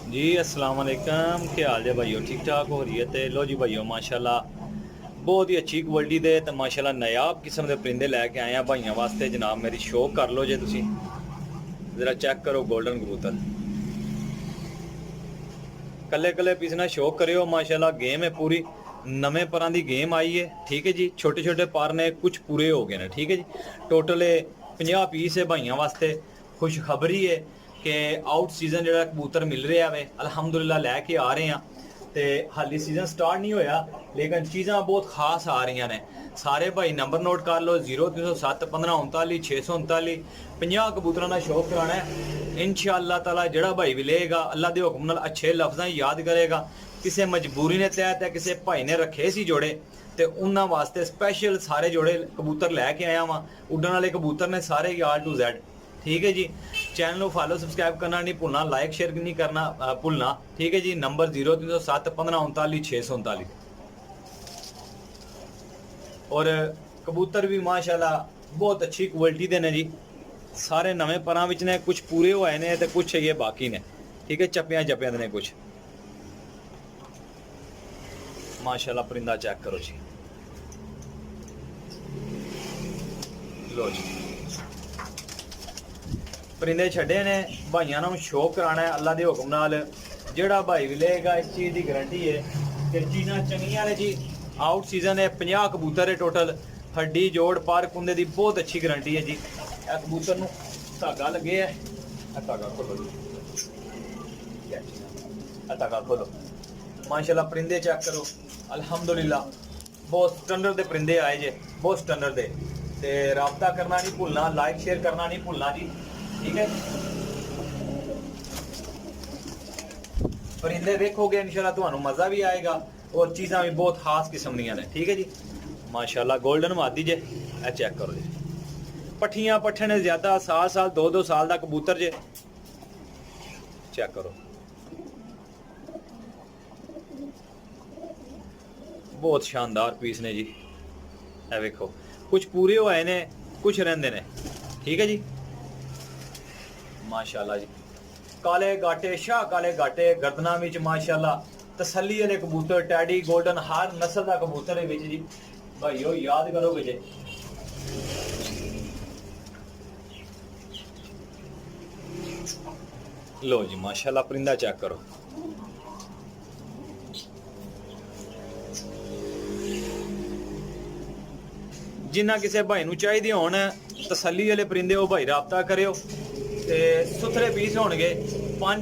जी अस्सलाम वालेकुम, क्या हाल है भाइयों? ठीक ठाक हो रही है? तो लो जी भाइयों, माशाल्लाह बहुत ही अच्छी क्वालिटी दे ते माशाल्लाह नायाब किस्म के परिंदे लैके आए हैं भाइयों वास्ते। जनाब मेरी शो कर लो जे तुसी जरा चेक करो गोल्डन कबूतर कल्ले कल्ले पीस ना शो करियो। माशाल्लाह गेम है पूरी नवे परां दी गेम आई है। ठीक है जी, छोटे छोटे पर ने कुछ पूरे हो गए ने। ठीक है जी, टोटल 50 पीस है भाइयों वास्ते। खुशखबरी है कि आउट सीजन जो कबूतर मिल रहा है अलहमदुलिल्लाह लैके आ रहे हैं। तो हाली सीजन स्टार्ट नहीं होया लेकिन चीज़ा बहुत खास आ रही ने। सारे भाई नंबर नोट कर लो 0307 1539 639 50 कबूतर का शौक कराना है इंशाअल्लाह ताला। जड़ा भाई भी लेगा अल्लाह के हुक्म नाल अच्छे लफ्ज़ां याद करेगा। किसी मजबूरी ने तहत है किसी भाई ने रखे सी जोड़े तो उन्होंने वास्ते स्पैशल सारे जोड़े कबूतर लैके आया वहाँ। उड़न वाले कबूतर ने सारे आर टू जैड। ठीक है जी, चैनल को फॉलो सब्सक्राइब करना नहीं भूलना, लाइक शेयर नहीं करना भूलना। ठीक है जी, नंबर 0307 1539 639। और कबूतर भी माशाल्लाह बहुत अच्छी क्वालिटी दे ने जी। सारे नवे परां विच ने, कुछ पूरे होए ने ते कुछ ये बाकी ने। ठीक है, चप्पियां चप्पियां दे ने कुछ। माशाल्लाह परिंदा चेक करो जी। लो जी परिंदे छड़े ने भाइयों ने शौक कराना है अल्लाह के हुक्म नाल। जेड़ा भाई भी लेगा इस चीज़ की गारंटी है कि चीज़ां चंगियां ने जी। आउट सीजन है 50 कबूतर है टोटल। हड्डी जोड़ पार कुंदे की बहुत अच्छी गारंटी है जी। यह कबूतर नूं धागा लगे है, धागा खोलो जी, धागा खोलो। माशाल्लाह परिंदे चेक करो अलहमदुलिल्लाह बहुत स्टैंडर्ड दे परिंदे आए जे, बहुत स्टैंडर्ड दे। ते राबता करना नहीं भूलना, लाइक शेयर करना नहीं भूलना जी। ठीक है, परिंदे देखोगे इंशाल्लाह तुहानू मज़ा भी आएगा और चीज़ां भी बहुत खास किस्म दियां ने। ठीक है जी, माशाल्लाह गोल्डन मादी जे। ए चेक करो जी, पट्ठियां पट्ठे ने ज़्यादा, साल साल 2-2 साल का कबूतर जे। चेक करो बहुत शानदार पीस ने जी। ए वेखो कुछ पूरे होए ने कुछ रहिंदे ने। ठीक है जी, माशाल्लाह जी। काले गाटे शाह काले गाटे गर्दना विच माशाल्लाह तसल्ली वाले कबूतर टैडी गोल्डन हर नस्ल का कबूतर है जी। भाईओ याद करोगे जे। लो जी माशाल्लाह परिंदा चेक करो। जिन्ना किसी भाई नूं चाहिए होण तसल्ली वाले परिंदे वो भाई राबता करियो। ते सुथरे पीस होणगे 5